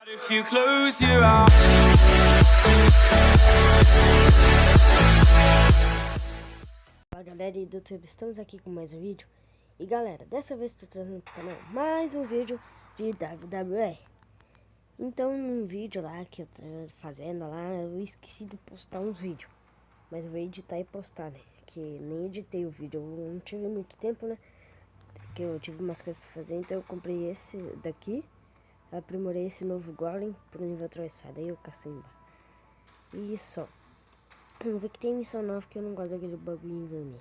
If you close your eyes. Fala galera do YouTube, estamos aqui com mais um vídeo. E galera, dessa vez estou trazendo pro canal mais um vídeo de WWE. Então num vídeo lá que eu tô fazendo lá, eu esqueci de postar uns vídeos. Mas eu vou editar e postar, né? Que nem editei o vídeo, eu não tive muito tempo, né? Porque eu tive umas coisas pra fazer, então eu comprei esse daqui. Aprimorei esse novo Golem pro nível atravessado, aí o Cacimba. E só. Vamos ver que tem missão nova que eu não gosto daquele bagulho vermelho.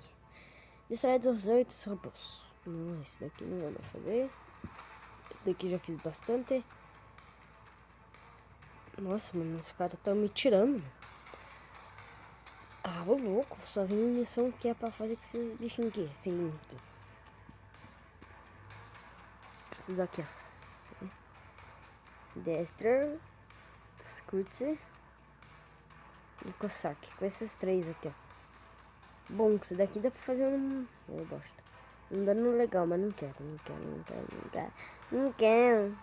Destrói dos 8 robôs. Não, esse daqui não vou mais fazer. Esse daqui já fiz bastante. Nossa, mano, os caras estão me tirando. Ah, ô louco, só vem missão que é pra fazer com esses bichinhos aqui. Feinho aqui. Esse daqui, ó. Dexter, Scootsy e Cossack. Com esses três aqui, ó. Bom, isso daqui dá pra fazer um... Oh, bosta. Um dano legal, mas não quero. Não quero.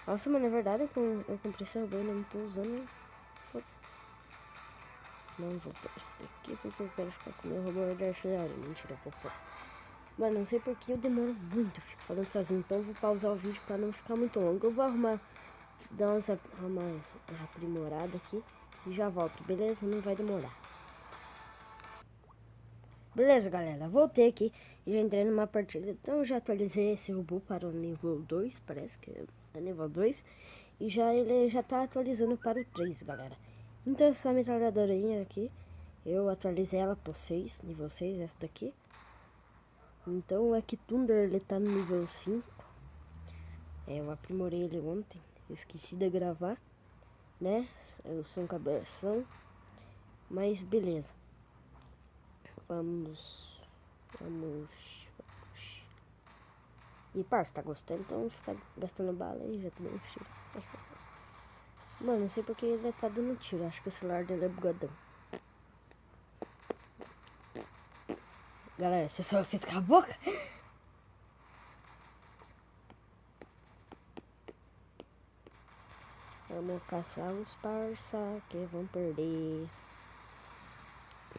Nossa, mano, é verdade que eu comprei esse robô e não tô usando. Foda-se. Não vou pôr esse daqui porque eu quero ficar com o meu robô de artilharia. Mentira, eu vou pôr. Mano, não sei porque eu demoro muito. Eu fico falando sozinho. Então eu vou pausar o vídeo pra não ficar muito longo. Eu vou arrumar... Dar umas aprimoradas aqui e já volto, beleza? Não vai demorar. Beleza, galera, voltei aqui e já entrei numa partida. Então eu já atualizei esse robô para o nível 2, parece que é nível 2. E ele já tá atualizando para o 3, galera. Então essa metralhadorinha aqui, eu atualizei ela para o 6, nível 6, essa daqui. Então o Ek Thunder, ele tá no nível 5. Eu aprimorei ele ontem. Esqueci de gravar, né? Eu sou um cabeção. Mas beleza. Vamos. E parça, tá gostando? Então ficar gastando bala aí, já tomei um tiro. Mano, não sei porque ele tá dando tiro. Acho que o celular dele é bugadão. Galera, você só fez com a boca? Vamos caçar os parça que vão perder.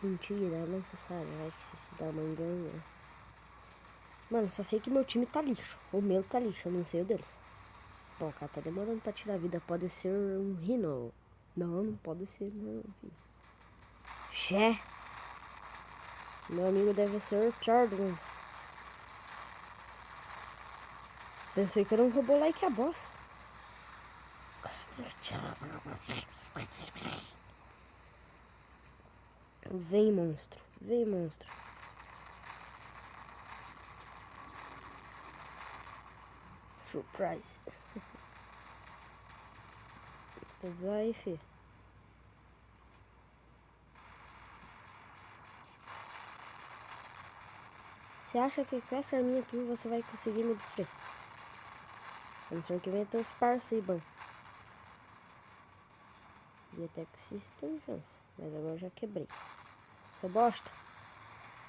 Mentira, não se sabe. Vai que se dá uma engana. Mano, só sei que meu time tá lixo. O meu tá lixo, eu não sei o deles. Bom, cara, tá demorando pra tirar a vida. Pode ser um Rhino. Não, não pode ser, não, filho. Xé. Meu amigo deve ser o Jordan. Pensei que era um robô like a boss. Vem, monstro. Vem, monstro. Surprise. Tá aí, fi. Você acha que com essa arminha aqui você vai conseguir me destruir? A não ser que venha ter os parça aí, bom. E até que se tem chance. Mas agora eu já quebrei. Você bosta?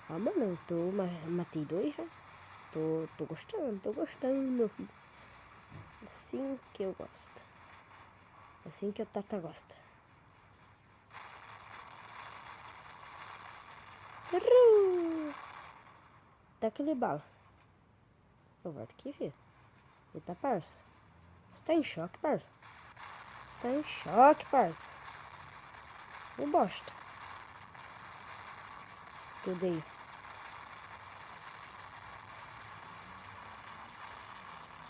Ah, mano, eu matei 2 já. Tô gostando, meu filho. Assim que eu gosto. Assim que o Tata gosta. Tá aquele bala. Eu volto aqui, filho. Eita, parça. Você tá em choque, parça? Você tá em choque, parça. Ô bosta. Tudo aí.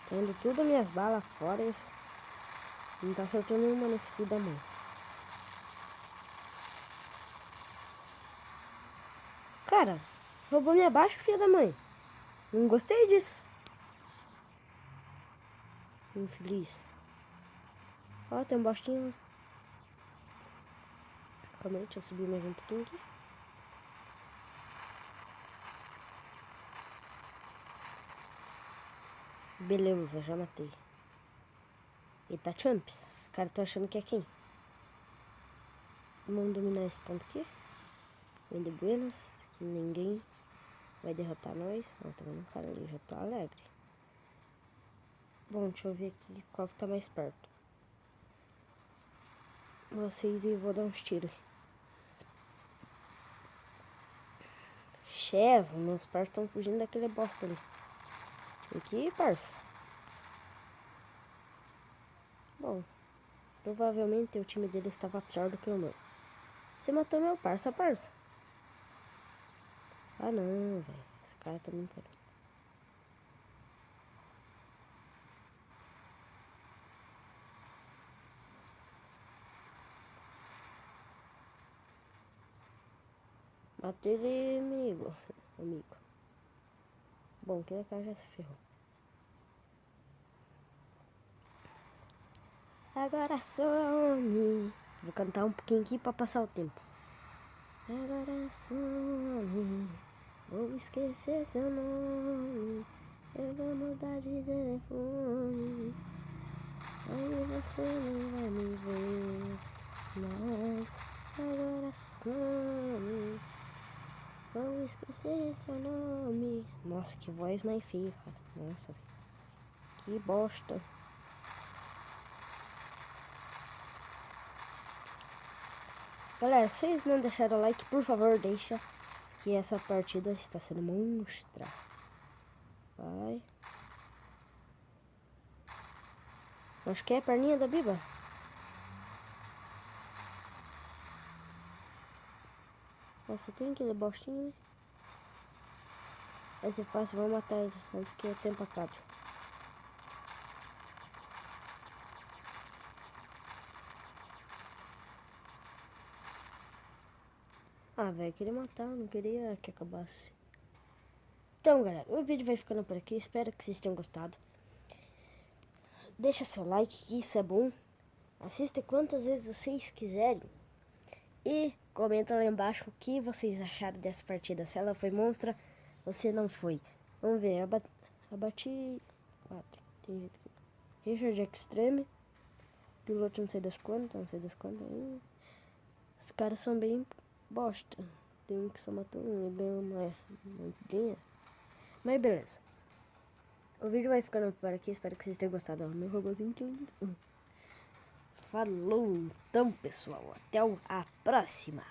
Tá indo tudo minhas balas fora. Não tá acertando nenhuma nesse filho da mãe. Cara, roubou minha baixa, filho da mãe. Não gostei disso. Infeliz. Ó, tem um bostinho. Calma aí, deixa eu subir mais um pouquinho aqui. Beleza, já matei. Eita, Champs. Os caras estão achando que é quem? Vamos dominar esse ponto aqui. Bem de buenas. Que ninguém vai derrotar nós. Ó, tá vendo o cara ali? Já tô alegre. Bom, deixa eu ver aqui qual que tá mais perto. Vocês e eu vou dar uns tiros. Chef, meus parceiros estão fugindo daquele bosta ali. Aqui, parça. Bom, provavelmente o time dele estava pior do que o meu. Você matou meu parça. Ah não, velho. Esse cara tá me querendo. Matei ele, amigo. Bom, aquele cara já se ferrou. Agora some. Vou cantar um pouquinho aqui pra passar o tempo. Agora some. Vou esquecer seu nome. Eu vou mudar de telefone. Aí você não vai me ver. Mas agora some. Vou esquecer seu nome. Nossa, que voz mais feia, cara. Nossa, que bosta. Galera, se vocês não deixaram o like, por favor, deixa. Que essa partida está sendo monstra. Vai. Acho que é a perninha da Biba. Nossa, tem aquele bostinho. Vai ser fácil, vou matar ele antes que o tempo acabe. Ah, velho, queria matar, não queria que acabasse. Então, galera, o vídeo vai ficando por aqui. Espero que vocês tenham gostado. Deixa seu like, que isso é bom. Assista quantas vezes vocês quiserem. E comenta lá embaixo o que vocês acharam dessa partida. Se ela foi monstra, você não foi. Vamos ver, abati 4. Tem jeito que... Richard Extreme. Piloto não sei das quantas, Os caras são bem bosta. Tem um que só matou um e ganhou uma dinheiro. Mas beleza. O vídeo vai ficando por aqui. Espero que vocês tenham gostado. Ó, meu robôzinho. Falou então, pessoal. Até a próxima.